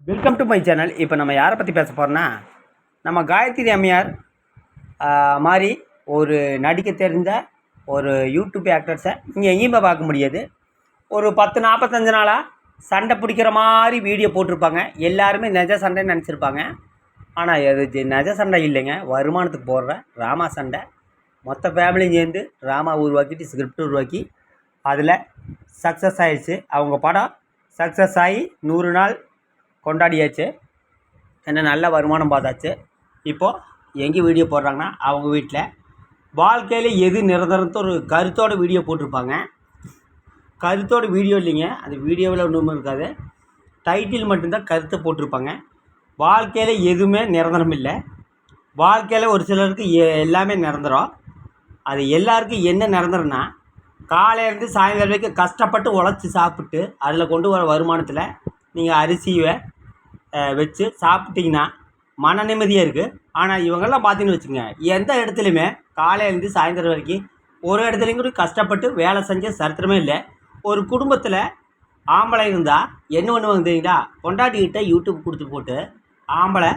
Welcome to my channel. இப்போ நம்ம யாரை பற்றி பேச போகிறோன்னா, நம்ம காயத்ரி அம்மையார் மாதிரி ஒரு நடிக்க தெரிஞ்ச ஒரு யூடியூப் ஆக்டர்ஸை நீங்கள் எங்கேயுமே பார்க்க முடியாது. ஒரு 10-45 நாளாக சண்டை பிடிக்கிற மாதிரி வீடியோ போட்டிருப்பாங்க. எல்லாருமே நெஜ சண்டைன்னு நினச்சிருப்பாங்க. ஆனால் அது நெஜ சண்டை இல்லைங்க, வருமானத்துக்கு போடுற ட்ராமா சண்டை. மொத்த ஃபேமிலியும் சேர்ந்து ட்ராமா உருவாக்கிட்டு ஸ்கிரிப்ட் உருவாக்கி அதில் சக்ஸஸ் ஆகிடுச்சு. அவங்க படம் சக்ஸஸ் ஆகி 100 நாள் கொண்டாடியாச்சு. என்ன நல்ல வருமானம் பார்த்தாச்சு. இப்போது எங்கே வீடியோ போடுறாங்கன்னா, அவங்க வீட்டில் வாழ்க்கையில் எது நிரந்தரத்தை ஒரு கருத்தோட வீடியோ போட்டிருப்பாங்க. கருத்தோட வீடியோ இல்லைங்க, அந்த வீடியோவில் ஒன்றுமே இருக்காது, டைட்டில் மட்டும்தான் கருத்தை போட்டிருப்பாங்க. வாழ்க்கையில் எதுவுமே நிரந்தரம் இல்லை. வாழ்க்கையில் ஒரு சிலருக்கு எல்லாமே நிரந்தரம். அது எல்லாருக்கும் என்ன நிரந்தரம்னா, காலையிலேருந்து சாயங்காலம் வரைக்கும் கஷ்டப்பட்டு உழைச்சி சாப்பிட்டு அதில் கொண்டு வர வருமானத்தில் நீங்கள் அரிசியை வச்சு சாப்பிட்டிங்கன்னா மன நிம்மதியாக இருக்குது. ஆனால் இவங்கெல்லாம் பார்த்தீங்கன்னு வச்சுங்க, எந்த இடத்துலையுமே காலையிலேருந்து சாயந்தரம் வரைக்கும் ஒரு இடத்துலையும் கூட கஷ்டப்பட்டு வேலை செஞ்ச சரித்திரமே இல்லை. ஒரு குடும்பத்தில் ஆம்பளை இருந்தால் என்ன பண்ணுவாங்க தெரியுங்களா? பொண்டாட்டிக்கிட்ட யூடியூப் கொடுத்து போட்டு ஆம்பளை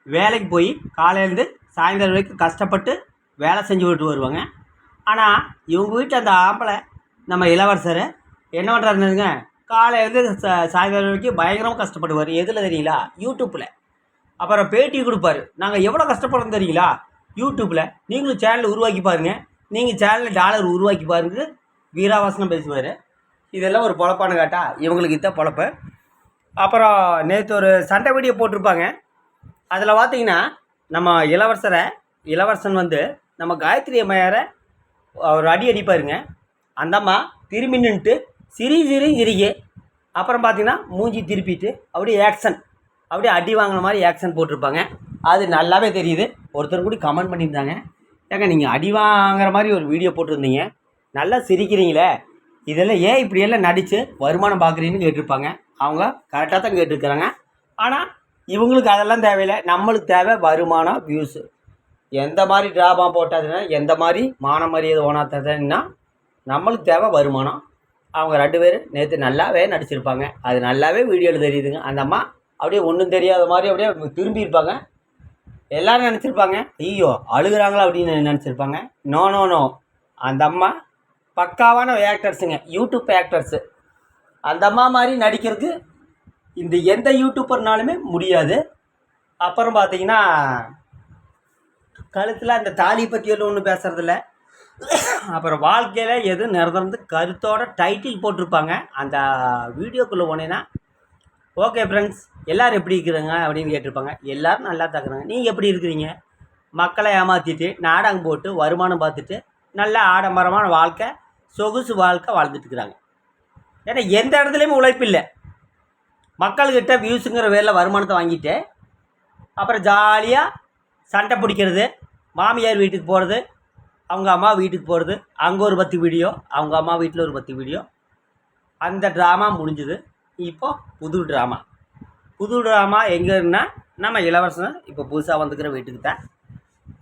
வேலைக்கு போய் காலையிலேருந்து சாயந்தரம் வரைக்கும் கஷ்டப்பட்டு வேலை செஞ்சு விட்டு வருவாங்க. ஆனால் இவங்க வீட்டில் அந்த ஆம்பளை நம்ம இளவரசர் என்ன பண்ணுறாருங்க, காலையிலேருந்து சாயந்தரம் வரைக்கும் பயங்கரமாக கஷ்டப்படுவார். எதில் தெரியுங்களா? யூடியூப்பில். அப்புறம் பேட்டி கொடுப்பார். நாங்கள் எவ்வளோ கஷ்டப்படுறோம் தெரியுங்களா யூடியூப்பில், நீங்களும் சேனல் உருவாக்கி பாருங்கள், நீங்கள் சேனலில் டாலர் உருவாக்கி பாருங்க, வீராவாசனம் பேசுவார். இதெல்லாம் ஒரு பொழப்பானு கேட்டால் இவங்களுக்கு இதான் பொழப்பு. அப்புறம் நேற்று ஒரு சண்டை வீடியோ போட்டிருப்பாங்க. அதில் பார்த்தீங்கன்னா நம்ம இளவரசன் வந்து நம்ம காயத்ரி அம்மையாரை ஒரு அடி அடிப்பாருங்க. அந்த அம்மா திரும்பி நின்றுட்டு சிரிக்கு. அப்புறம் பார்த்தீங்கன்னா மூஞ்சி திருப்பிட்டு அப்படியே ஆக்ஷன், அப்படியே அடி வாங்கின மாதிரி ஆக்ஷன் போட்டிருப்பாங்க. அது நல்லாவே தெரியுது. ஒருத்தர் கூட கமெண்ட் பண்ணியிருந்தாங்க, ஏங்க நீங்கள் அடி வாங்குற மாதிரி ஒரு வீடியோ போட்டிருந்தீங்க, நல்லா சிரிக்கிறீங்களே, இதெல்லாம் ஏன் இப்படியெல்லாம் நடித்து வருமானம் பார்க்குறீங்கன்னு கேட்டிருப்பாங்க. அவங்க கரெக்டாக தான் கேட்டிருக்கிறாங்க. ஆனால் இவங்களுக்கு அதெல்லாம் தேவையில்லை. நம்மளுக்கு தேவை வருமானம், வியூஸு. எந்த மாதிரி ட்ராமா போட்டாதுன்னா, எந்த மாதிரி மான மரியாதை ஓனாத்ததுன்னா, நம்மளுக்கு தேவை வருமானம். அவங்க 2 பேர் நேற்று நல்லாவே நடிச்சிருப்பாங்க. அது நல்லாவே வீடியோவில் தெரியுதுங்க. அந்த அம்மா அப்படியே ஒன்றும் தெரியாத மாதிரி அப்படியே திரும்பியிருப்பாங்க. எல்லோரும் நினச்சிருப்பாங்க, ஐயோ அழுகிறாங்களா அப்படின்னு நினச்சிருப்பாங்க. நோ, அந்த அம்மா பக்காவான ஆக்டர்ஸுங்க, யூடியூப் ஆக்டர்ஸு. அந்த அம்மா மாதிரி நடிக்கிறதுக்கு இந்த எந்த யூடியூப்பர்னாலுமே முடியாது. அப்புறம் பார்த்தீங்கன்னா கழுத்தில் அந்த தாலி பற்றியெல்லாம் ஒன்றும் பேசுகிறதில்ல. அப்புறம் வாழ்க்கையில் எது நிரந்தரந்து கருத்தோட டைட்டில் போட்டிருப்பாங்க. அந்த வீடியோக்குள்ளே போனேன்னா, ஓகே ஃப்ரெண்ட்ஸ் எல்லோரும் எப்படி இருக்கிறாங்க அப்படின்னு கேட்டிருப்பாங்க. எல்லோரும் நல்லா தாக்குறாங்க, நீங்கள் எப்படி இருக்கிறீங்க? மக்களை ஏமாற்றிட்டு நாடகம் போட்டு வருமானம் பார்த்துட்டு நல்ல ஆடம்பரமான வாழ்க்கை, சொகுசு வாழ்க்கை வாழ்ந்துட்டுருக்குறாங்க. ஏன்னா எந்த இடத்துலையுமே உழைப்பு இல்லை. மக்கள்கிட்ட வியூஸுங்கிற வேரில் வருமானத்தை வாங்கிட்டு அப்புறம் ஜாலியாக சண்டை பிடிக்கிறது, மாமியார் வீட்டுக்கு போகிறது, அவங்க அம்மா வீட்டுக்கு போகிறது, அங்கே ஒரு 10 வீடியோ, அவங்க அம்மா வீட்டில் ஒரு 10 வீடியோ. அந்த ட்ராமா முடிஞ்சுது. இப்போது புது ட்ராமா எங்கேன்னா, நம்ம இளவரசன் இப்போ புதுசாக வந்துக்கிற வீட்டுக்கு தான்.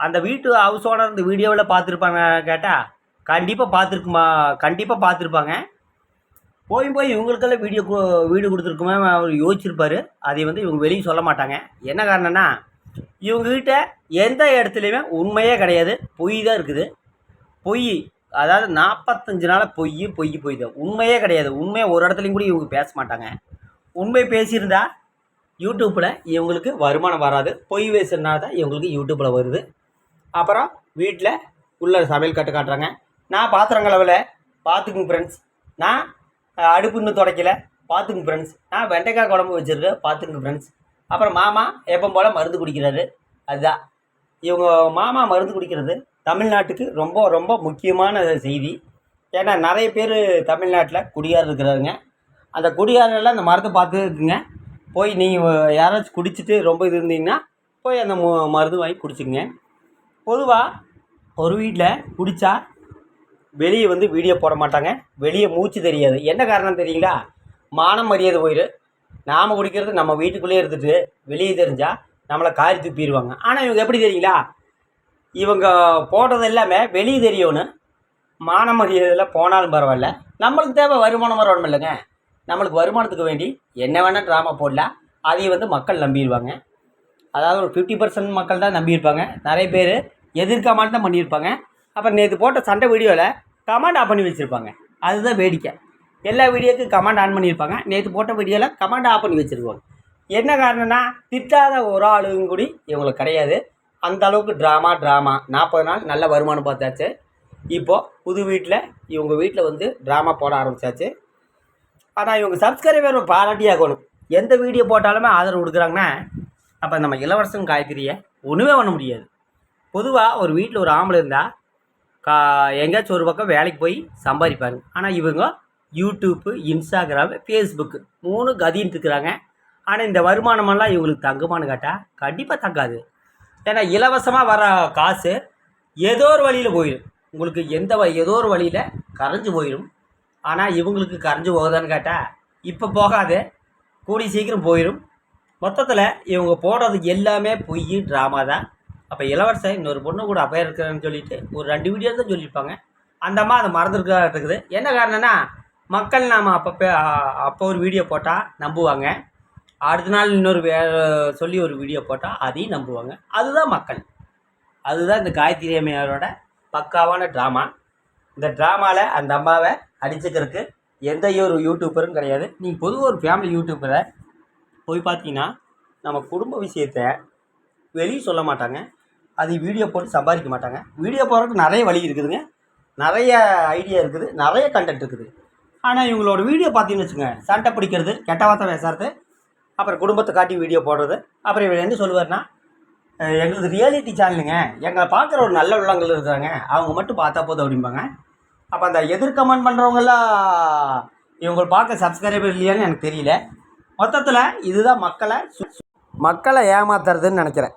அந்த வீட்டு ஹவுஸ் ஓனர் இந்த வீடியோவில் பார்த்துருப்பாங்க கேட்டால் கண்டிப்பாக பார்த்துருப்பாங்க. போய் இவங்களுக்கெல்லாம் வீடு கொடுத்துருக்குமே அவர் யோசிச்சிருப்பார். அதை வந்து இவங்க வெளியே சொல்ல மாட்டாங்க. என்ன காரணம்னா, இவங்ககிட்ட எந்த இடத்துலையுமே உண்மையே கிடையாது, பொய் தான் இருக்குது. பொய், அதாவது 45 நாள் பொய் தான், உண்மையே கிடையாது. உண்மையை ஒரு இடத்துலையும் கூட இவங்க பேச மாட்டாங்க. உண்மை பேசியிருந்தா யூடியூப்பில் இவங்களுக்கு வருமானம் வராது. பொய் பேசுறதுனால தான் இவங்களுக்கு யூடியூப்பில் வருது. அப்புறம் வீட்டில் உள்ள சமையல் கட்டு காட்டுறாங்க. நான் பாத்திரம் கலவலை, பார்த்துக்குங்க ஃப்ரெண்ட்ஸ். நான் அடுப்பு இன்னும் துடைக்கலை, பார்த்துக்குங்க ஃப்ரெண்ட்ஸ். நான் வெண்டைக்காய் குழம்பு வச்சுருக்கேன், பார்த்துக்குங்க ஃப்ரெண்ட்ஸ். அப்புறம் மாமா எப்போ போல் மருந்து குடிக்கிறாரு. அதுதான் இவங்க மாமா மருந்து குடிக்கிறது தமிழ்நாட்டுக்கு ரொம்ப ரொம்ப முக்கியமான செய்தி. ஏன்னா நிறைய பேர் தமிழ்நாட்டில் குடியார் இருக்கிறாருங்க. அந்த குடியாரெல்லாம் அந்த மரத்தை பார்த்துக்குங்க. போய் நீங்கள் யாராச்சும் குடிச்சிட்டு ரொம்ப இது இருந்தீங்கன்னா போய் அந்த மருந்து வாங்கி குடிச்சுங்க. பொதுவாக ஒரு வீட்டில் குடித்தா வெளியே வந்து வீடியோ போட மாட்டாங்க, வெளியே மூச்சு தெரியாது. என்ன காரணம் தெரியுங்களா? மானம் மரியாதை போயிடும். நாம் குடிக்கிறது நம்ம வீட்டுக்குள்ளேயே இருந்துட்டு வெளியே தெரிஞ்சால் நம்மளை காரி துப்பிடுவாங்க. ஆனால் இவங்க எப்படி தெரியுங்களா? இவங்க போடுறது எல்லாமே வெளியே தெரியணும். மான மரியாதையில் போனாலும் பரவாயில்ல, நம்மளுக்கு தேவை வருமானம் வரணும் இல்லைங்க. நம்மளுக்கு வருமானத்துக்கு வேண்டி என்ன வேணால் ட்ராமா போடலாம். அதையும் வந்து மக்கள் நம்பிடுவாங்க. அதாவது ஒரு 50% மக்கள் தான் நம்பியிருப்பாங்க. நிறைய பேர் எதிர்க்காமல் தான் பண்ணியிருப்பாங்க. அப்புறம் நேற்று போட்ட சண்டை வீடியோவில் கமெண்ட் ஆஃப் பண்ணி வச்சுருப்பாங்க. அதுதான் வேடிக்கை. எல்லா வீடியோக்கும் கமெண்ட் ஆன் பண்ணியிருப்பாங்க. நேற்று போட்ட வீடியோவில் கமெண்ட் ஆஃப் பண்ணி வச்சுருப்பாங்க. என்ன காரணம்னா திட்டாத ஒரு ஆளுங்க கூடி இவங்களுக்கு கிடையாது. அந்த அளவுக்கு ட்ராமா 40 நாள் நல்ல வருமானம் பார்த்தாச்சு. இப்போது புது வீட்டில் இவங்க வீட்டில் வந்து ட்ராமா போட ஆரம்பித்தாச்சு. ஆனால் இவங்க சப்ஸ்கிரைபர் பாராட்டி ஆகணும். எந்த வீடியோ போட்டாலுமே ஆதரவு கொடுக்குறாங்கன்னா அப்போ நம்ம இளவரசன் காயத்ரியை ஒன்றுமே பண்ண முடியாது. பொதுவாக ஒரு வீட்டில் ஒரு ஆம்பளை இருந்தால் எங்கேயாச்சும் ஒரு பக்கம் வேலைக்கு போய் சம்பாதிப்பாங்க. ஆனால் இவங்க யூடியூப்பு, இன்ஸ்டாகிராமு, ஃபேஸ்புக்கு 3 கதின்னு இருக்கிறாங்க. ஆனால் இந்த வருமானமெல்லாம் இவங்களுக்கு தங்குமான்னு கேட்டால் கண்டிப்பாக தங்காது. ஏன்னா இலவசமாக வர காசு ஏதோ ஒரு வழியில் போயிடும். உங்களுக்கு ஏதோ ஒரு வழியில் கரைஞ்சி போயிடும். ஆனால் இவங்களுக்கு கரைஞ்சி போகுதான்னு கேட்டால் இப்போ போகாது, கூடி சீக்கிரம் போயிடும். மொத்தத்தில் இவங்க போடுறது எல்லாமே பொய், ட்ராமா தான். அப்போ இளவரசன் இன்னொரு பொண்ணு கூட அஃபேர் இருக்கிறேன்னு சொல்லிட்டு ஒரு 2 வீடியோ தான் சொல்லியிருப்பாங்க. அந்த அம்மா அதை மறந்துருக்குது. என்ன காரணம்னா மக்கள் நாம் அப்போ ஒரு வீடியோ போட்டால் நம்புவாங்க, அடுத்த நாள் இன்னொரு சொல்லி ஒரு வீடியோ போட்டால் அதையும் நம்புவாங்க. அதுதான் மக்கள். அதுதான் இந்த காயத்ரி அம்மையாரோட பக்காவான ட்ராமா. இந்த ட்ராமாவில் அந்த அம்மாவை அடிச்சுக்கிறதுக்கு எந்த ஒரு யூடியூப்பரும் கிடையாது. நீங்கள் பொதுவாக ஒரு ஃபேமிலி யூடியூப்பரை போய் பார்த்தீங்கன்னா நம்ம குடும்ப விஷயத்தை வெளியே சொல்ல மாட்டாங்க. அது வீடியோ போட்டு சம்பாதிக்க மாட்டாங்க. வீடியோ போடுறதுக்கு நிறைய வழி இருக்குதுங்க, நிறைய ஐடியா இருக்குது, நிறைய கண்டென்ட் இருக்குது. ஆனால் இவங்களோட வீடியோ பார்த்தீங்கன்னு வச்சுங்க, சண்டை பிடிக்கிறது, கெட்ட வார்த்தை பேசுறது, அப்புறம் குடும்பத்தை காட்டி வீடியோ போடுறது. அப்புறம் இவர் என்ன சொல்லுவார்னா, எங்களது ரியாலிட்டி சேனலுங்க, எங்களை பார்க்குற ஒரு நல்ல உள்ளங்கள் இருக்கிறாங்க, அவங்க மட்டும் பார்த்தா போதும் அப்படிம்பாங்க. அப்போ அந்த எதிர் கமெண்ட் பண்ணுறவங்கெல்லாம் இவங்க பார்க்க சப்ஸ்கிரைபர் இல்லையான்னு எனக்கு தெரியல. மொத்தத்தில் இதுதான் மக்களை ஏமாத்துறதுன்னு நினைக்கிறேன்.